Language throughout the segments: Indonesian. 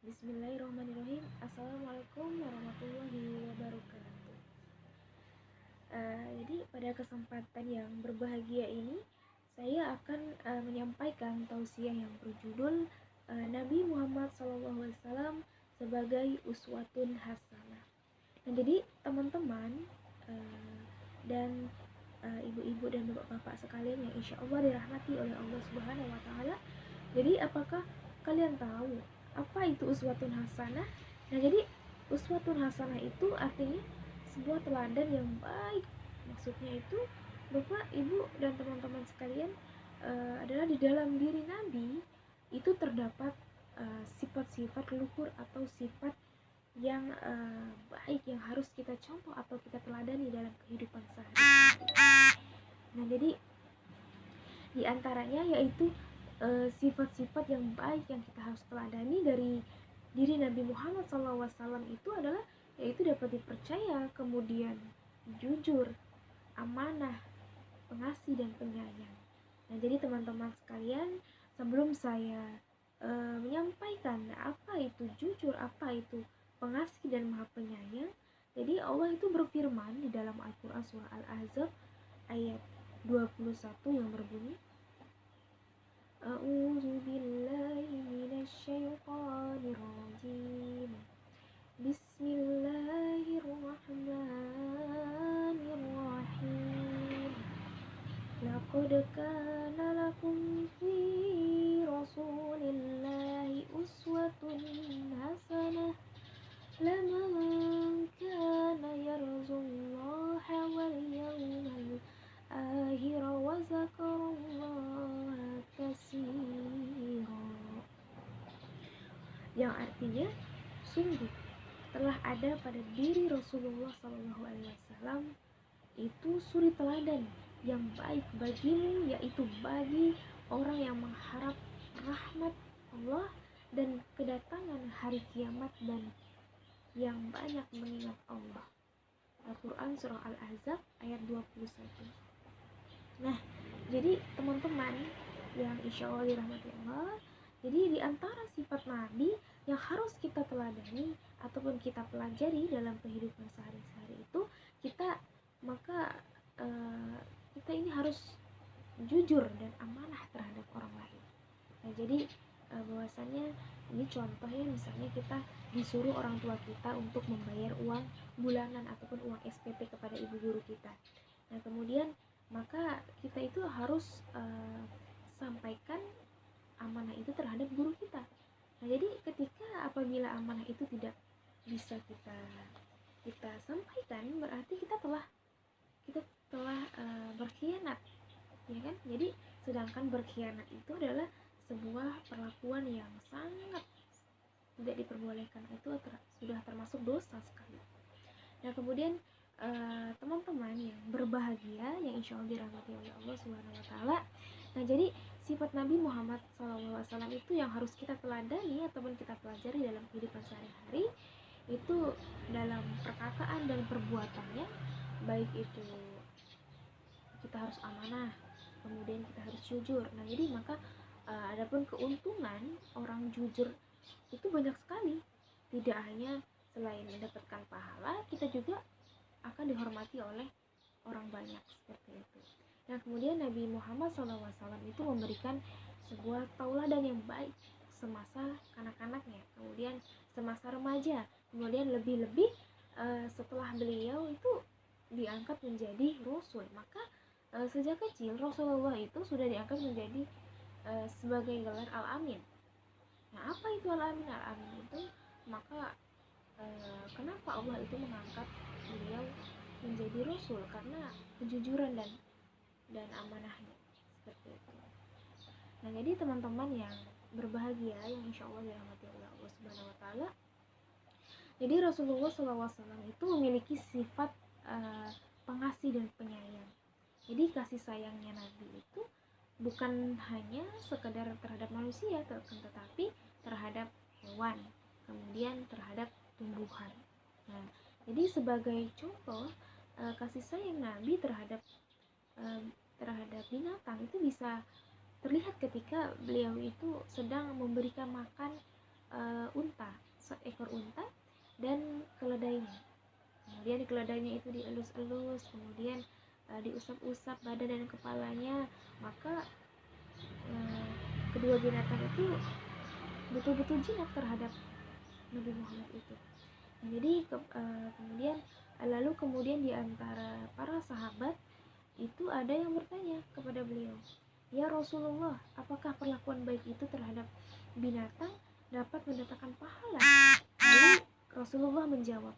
Bismillahirrahmanirrahim. Assalamualaikum warahmatullahi wabarakatuh. Jadi pada kesempatan yang berbahagia ini, saya akan menyampaikan tausiah yang berjudul Nabi Muhammad SAW sebagai uswatun hasanah. Nah, jadi teman-teman dan ibu-ibu dan bapak-bapak sekalian yang insya Allah dirahmati oleh Allah Subhanahu Wa Taala. Jadi apakah kalian tahu apa itu uswatun hasanah? Nah, jadi uswatun hasanah itu artinya sebuah teladan yang baik. Maksudnya itu Bapak, Ibu, dan teman-teman sekalian adalah di dalam diri Nabi itu terdapat sifat-sifat luhur atau sifat yang baik yang harus kita contoh atau kita teladani dalam kehidupan sehari-hari. Nah, jadi di antaranya yaitu sifat-sifat yang baik yang kita harus teladani dari diri Nabi Muhammad SAW itu adalah yaitu dapat dipercaya, kemudian jujur, amanah, pengasih, dan penyayang. Nah, jadi teman-teman sekalian, sebelum saya menyampaikan apa itu jujur, apa itu pengasih dan maha penyayang, jadi Allah itu berfirman di dalam Al-Quran surah Al-Ahzab ayat 21 yang berbunyi, A'udzu billahi minasyaitonir rajim. Bismillahirrahmanirrahim. Laqad kana lakum fi rasulillahi uswatun hasanah liman kana yarjullaha wal yawmal akhir wa zakarallaha katsira. Yang artinya, sungguh telah ada pada diri Rasulullah SAW itu suri teladan yang baik bagimu, yaitu bagi orang yang mengharap rahmat Allah dan kedatangan hari kiamat dan yang banyak mengingat Allah. Al-Quran surah Al-Ahzab ayat 21. Nah, jadi teman-teman yang insya Allah dirahmati Allah, jadi di antara sifat Nabi yang harus kita teladani ataupun kita pelajari dalam kehidupan sehari-hari itu kita kita ini harus jujur dan amanah terhadap orang lain. Nah, jadi bahwasannya ini contohnya misalnya kita disuruh orang tua kita untuk membayar uang bulanan ataupun uang SPP kepada ibu guru kita. Nah, kemudian maka kita itu harus sampaikan amanah itu terhadap guru kita. Nah, jadi ketika apabila amanah itu tidak bisa kita sampaikan, berarti kita telah berkhianat, ya kan? Jadi sedangkan berkhianat itu adalah sebuah perlakuan yang sangat tidak diperbolehkan, itu sudah termasuk dosa sekali. Nah, kemudian teman-teman yang berbahagia yang insya Allah dirahmati oleh Allah Subhanahu Wa Taala. Nah, jadi sifat Nabi Muhammad SAW itu yang harus kita teladani ataupun kita pelajari dalam kehidupan sehari-hari itu dalam perkataan dan perbuatannya, baik itu kita harus amanah, kemudian kita harus jujur. Nah, jadi maka adapun keuntungan orang jujur itu banyak sekali. Tidak hanya selain mendapatkan pahala, kita juga akan dihormati oleh orang banyak seperti itu. Nah, kemudian Nabi Muhammad SAW itu memberikan sebuah tauladan yang baik semasa kanak-kanaknya, kemudian semasa remaja, kemudian lebih-lebih setelah beliau itu diangkat menjadi Rasul. Maka sejak kecil Rasulullah itu sudah diangkat menjadi sebagai gelar Al-Amin. Nah, apa itu Al-Amin? Al-Amin itu maka kenapa Allah itu mengangkat beliau menjadi Rasul? Karena kejujuran dan amanahnya seperti itu. Nah, jadi teman-teman yang berbahagia yang insya Allah dirahmati oleh Allah Subhanahu Wa Taala, jadi Rasulullah SAW itu memiliki sifat pengasih dan penyayang. Jadi kasih sayangnya Nabi itu bukan hanya sekedar terhadap manusia, tetapi terhadap hewan, kemudian terhadap tumbuhan. Nah, jadi sebagai contoh kasih sayang Nabi terhadap binatang itu bisa terlihat ketika beliau itu sedang memberikan makan unta. seekor unta dan keledainya. Kemudian di keledainya itu dielus-elus, kemudian diusap-usap badan dan kepalanya, maka kedua binatang itu betul-betul jinak terhadap Nabi Muhammad itu. Nah, jadi kemudian di antara para sahabat itu ada yang bertanya kepada beliau, "Ya Rasulullah, apakah perlakuan baik itu terhadap binatang dapat mendatangkan pahala?" Lalu Rasulullah menjawab,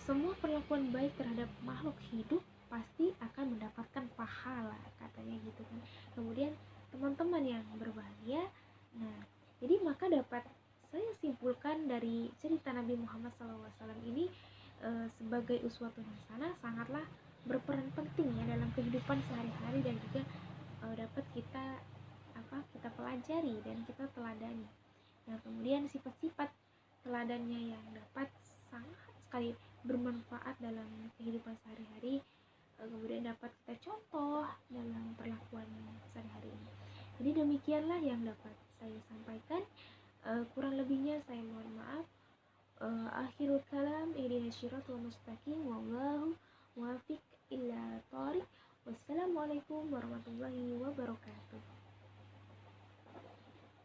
"Semua perlakuan baik terhadap makhluk hidup pasti akan mendapatkan pahala," katanya gitu kan. Kemudian teman-teman yang berbahagia, nah jadi maka dapat saya simpulkan dari cerita Nabi Muhammad SAW ini, sebagai uswatun hasanah sangatlah berperan penting ya dalam kehidupan sehari-hari, dan juga dapat kita pelajari dan kita teladani. Nah, kemudian sifat-sifat teladannya yang dapat sangat sekali bermanfaat dalam kehidupan sehari-hari, kemudian dapat kita contoh dalam perlakuan sehari-hari ini. Jadi demikianlah yang dapat saya sampaikan. Kurang lebihnya saya mohon maaf. Akhirul kalam, ihdinas siratal mustaqim, wallahu muwaffiq ila thoriq. Wassalamualaikum warahmatullahi wabarakatuh.